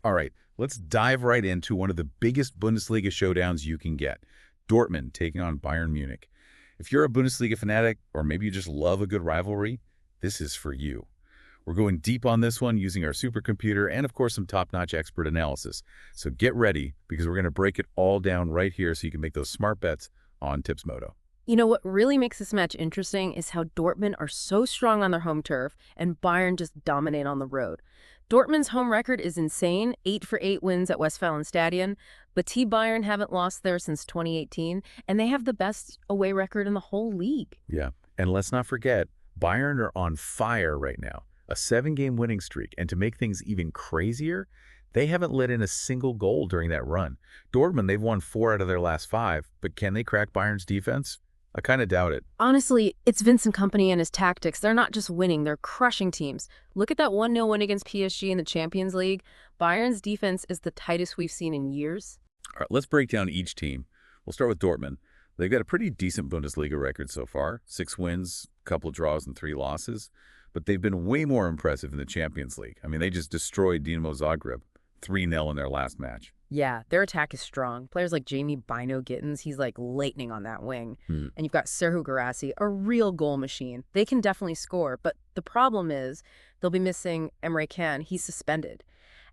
All right, let's dive right into one of the biggest Bundesliga showdowns you can get. Dortmund taking on Bayern Munich. If you're a Bundesliga fanatic, or maybe you just love a good rivalry, this is for you. We're going deep on this one using our supercomputer and, of course, some top-notch expert analysis. So get ready, because we're going to break it all down right here so you can make those smart bets on Tipsmodo. You know what really makes this match interesting is how Dortmund are so strong on their home turf and Bayern just dominate on the road. Dortmund's home record is insane, 8 for 8 wins at Westfalenstadion, but T Bayern haven't lost there since 2018, and they have the best away record in the whole league. Yeah, and let's not forget, Bayern are on fire right now. A 7-game winning streak, and to make things even crazier, they haven't let in a single goal during that run. Dortmund, they've won 4 out of their last 5, but can they crack Bayern's defense? I kind of doubt it. Honestly, it's Vincent Kompany and his tactics. They're not just winning, they're crushing teams. Look at that 1-0 win against PSG in the Champions League. Bayern's defense is the tightest we've seen in years. All right, let's break down each team. We'll start with Dortmund. They've got a pretty decent Bundesliga record so far. 6 wins, a couple of draws, and 3 losses. But they've been way more impressive in the Champions League. I mean, they just destroyed Dinamo Zagreb 3-0 in their last match. Yeah, their attack is strong. Players like Jamie Bino Gittins, he's like lightning on that wing. And you've got Serhou Guirassy, a real goal machine. They can definitely score, but the problem is they'll be missing Emre Can. He's suspended.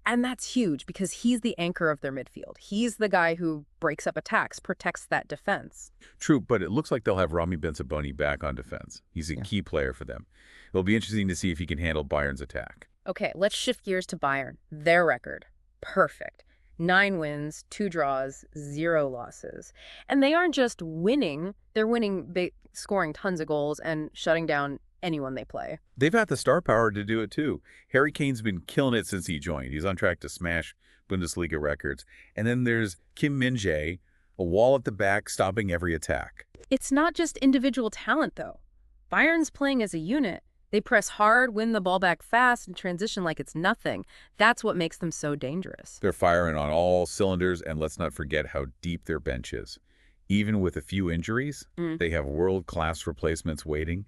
And that's huge because he's the anchor of their midfield. He's the guy who breaks up attacks, protects that defense. True, but it looks like they'll have Rami Bensaboni back on defense. He's a key player for them. It'll be interesting to see if he can handle Bayern's attack. Okay, let's shift gears to Bayern. Their record, perfect. 9 wins, 2 draws, 0 losses. And they aren't just winning, they're winning big, scoring tons of goals and shutting down anyone they play. They've got the star power to do it too. Harry Kane's been killing it since he joined. He's on track to smash Bundesliga records. And then there's Kim Min-jae, a wall at the back stopping every attack. It's not just individual talent, though. Bayern's playing as a unit. They press hard, win the ball back fast, and transition like it's nothing. That's what makes them so dangerous. They're firing on all cylinders, and let's not forget how deep their bench is. Even with a few injuries, they have world-class replacements waiting.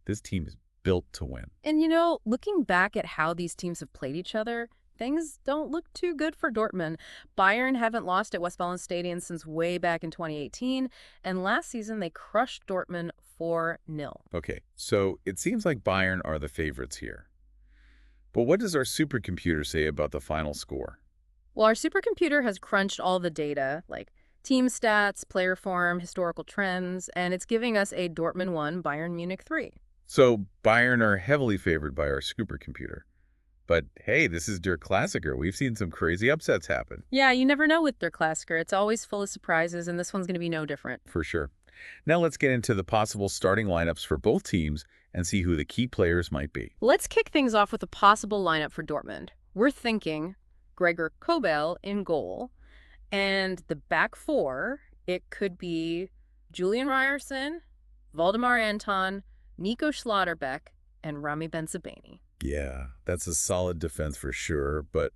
This team is built to win. And, you know, looking back at how these teams have played each other, things don't look too good for Dortmund. Bayern haven't lost at Westfalenstadion since way back in 2018, and last season they crushed Dortmund 4-0. Okay, so it seems like Bayern are the favorites here. But what does our supercomputer say about the final score? Well, our supercomputer has crunched all the data, like team stats, player form, historical trends, and it's giving us a Dortmund 1, Bayern Munich 3. So Bayern are heavily favored by our supercomputer. But hey, this is their Klassiker. We've seen some crazy upsets happen. Yeah, you never know with their Klassiker. It's always full of surprises, and this one's going to be no different. For sure. Now let's get into the possible starting lineups for both teams and see who the key players might be. Let's kick things off with a possible lineup for Dortmund. We're thinking Gregor Kobel in goal, and the back 4, it could be Julian Ryerson, Waldemar Anton, Nico Schlotterbeck, and Rami Bensabeni. Yeah, that's a solid defense for sure, but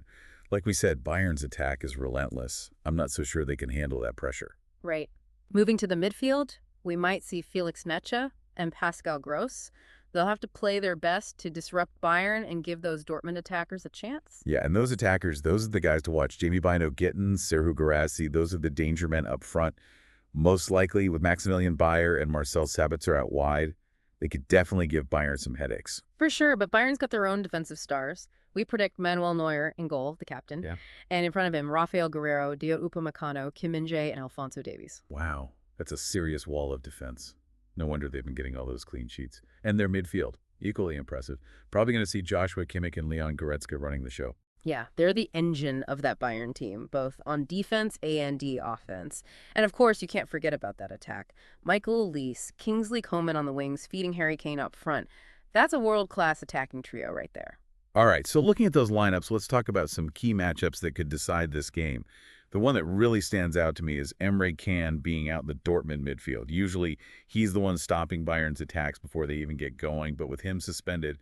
like we said, Bayern's attack is relentless. I'm not so sure they can handle that pressure. Right. Moving to the midfield, we might see Felix Metsche and Pascal Gross. They'll have to play their best to disrupt Bayern and give those Dortmund attackers a chance. Yeah, and those attackers, those are the guys to watch. Jamie Bino Gittins, Serhou Guirassy, those are the danger men up front. Most likely with Maximilian Bayer and Marcel Sabitzer out wide, they could definitely give Bayern some headaches. For sure, but Bayern's got their own defensive stars. We predict Manuel Neuer in goal, the captain. Yeah. And in front of him, Rafael Guerreiro, Diot Upamecano, Kim Min-jae, and Alphonso Davies. Wow, that's a serious wall of defense. No wonder they've been getting all those clean sheets. And their midfield, equally impressive. Probably going to see Joshua Kimmich and Leon Goretzka running the show. Yeah, they're the engine of that Bayern team, both on defense and offense. And of course, you can't forget about that attack. Michael Elise, Kingsley Coman on the wings, feeding Harry Kane up front. That's a world-class attacking trio right there. All right, so looking at those lineups, let's talk about some key matchups that could decide this game. The one that really stands out to me is Emre Can being out in the Dortmund midfield. Usually, he's the one stopping Bayern's attacks before they even get going, but with him suspended,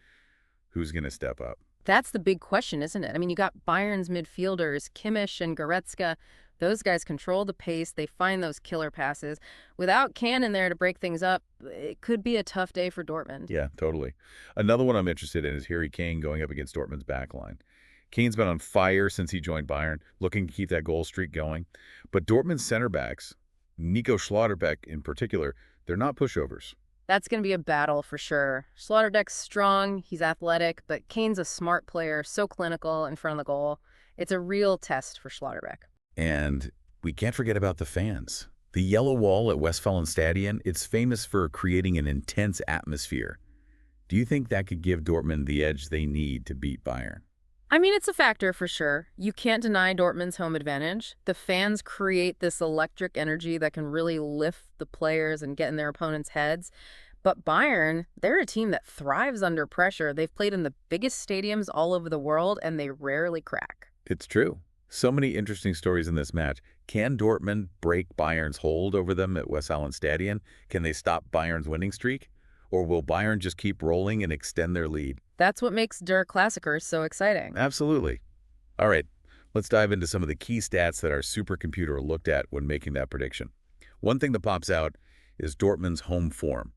who's going to step up? That's the big question, isn't it? I mean, you got Bayern's midfielders, Kimmich and Goretzka. Those guys control the pace. They find those killer passes. Without Can in there to break things up, it could be a tough day for Dortmund. Yeah, totally. Another one I'm interested in is Harry Kane going up against Dortmund's backline. Kane's been on fire since he joined Bayern, looking to keep that goal streak going. But Dortmund's center backs, Nico Schlotterbeck in particular, they're not pushovers. That's going to be a battle for sure. Slaughterdeck's strong, he's athletic, but Kane's a smart player, so clinical in front of the goal. It's a real test for Schlotterbeck. And we can't forget about the fans. The yellow wall at Westfalenstadion, it's famous for creating an intense atmosphere. Do you think that could give Dortmund the edge they need to beat Bayern? I mean, it's a factor for sure. You can't deny Dortmund's home advantage. The fans create this electric energy that can really lift the players and get in their opponents' heads. But Bayern, they're a team that thrives under pressure. They've played in the biggest stadiums all over the world, and they rarely crack. It's true. So many interesting stories in this match. Can Dortmund break Bayern's hold over them at Westfalenstadion? Can they stop Bayern's winning streak? Or will Bayern just keep rolling and extend their lead? That's what makes Der Klassiker so exciting. Absolutely. All right, let's dive into some of the key stats that our supercomputer looked at when making that prediction. One thing that pops out is Dortmund's home form.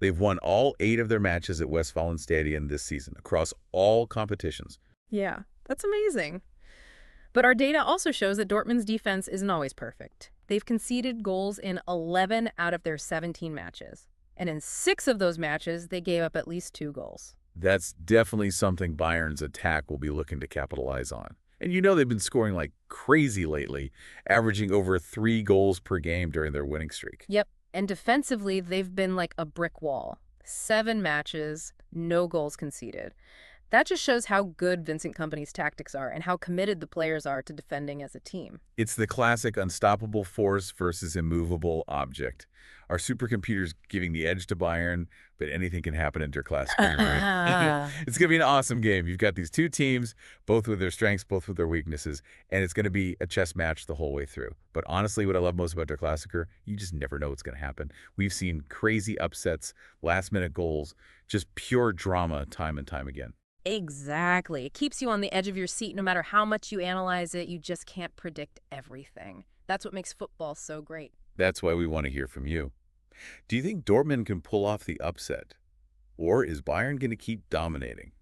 They've won all 8 of their matches at Westfalenstadion this season across all competitions. Yeah, that's amazing. But our data also shows that Dortmund's defense isn't always perfect. They've conceded goals in 11 out of their 17 matches. And in 6 of those matches, they gave up at least 2 goals. That's definitely something Bayern's attack will be looking to capitalize on. And you know they've been scoring like crazy lately, averaging over 3 goals per game during their winning streak. Yep. And defensively, they've been like a brick wall. 7 matches, no goals conceded. That just shows how good Vincent Kompany's tactics are and how committed the players are to defending as a team. It's the classic unstoppable force versus immovable object. Our supercomputer's giving the edge to Bayern, but anything can happen in Der Klassiker, right? It's going to be an awesome game. You've got these 2 teams, both with their strengths, both with their weaknesses, and it's going to be a chess match the whole way through. But honestly, what I love most about Der Klassiker, you just never know what's going to happen. We've seen crazy upsets, last-minute goals, just pure drama time and time again. Exactly. It keeps you on the edge of your seat no matter how much you analyze it. You just can't predict everything. That's what makes football so great. That's why we want to hear from you. Do you think Dortmund can pull off the upset? Or is Bayern going to keep dominating?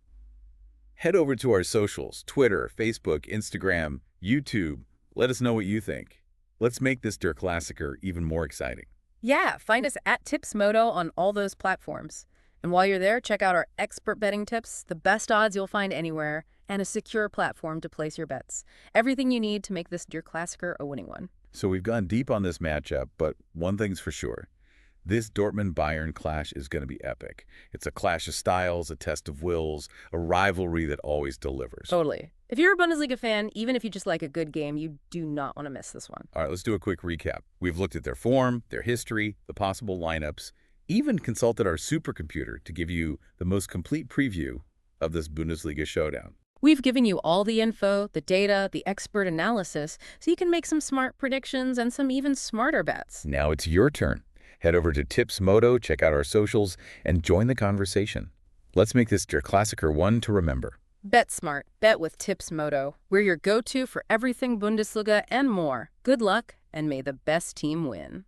Head over to our socials, Twitter, Facebook, Instagram, YouTube. Let us know what you think. Let's make this Der Klassiker even more exciting. Yeah, find us at TipsMoto on all those platforms. And while you're there, check out our expert betting tips, the best odds you'll find anywhere, and a secure platform to place your bets. Everything you need to make this Der Klassiker a winning one. So we've gone deep on this matchup, but one thing's for sure. This Dortmund-Bayern clash is going to be epic. It's a clash of styles, a test of wills, a rivalry that always delivers. Totally. If you're a Bundesliga fan, even if you just like a good game, you do not want to miss this one. All right, let's do a quick recap. We've looked at their form, their history, the possible lineups, even consulted our supercomputer to give you the most complete preview of this Bundesliga showdown. We've given you all the info, the data, the expert analysis, so you can make some smart predictions and some even smarter bets. Now it's your turn. Head over to TipsMoto, check out our socials, and join the conversation. Let's make this Der Klassiker one to remember. Bet smart. Bet with TipsMoto. We're your go-to for everything Bundesliga and more. Good luck, and may the best team win.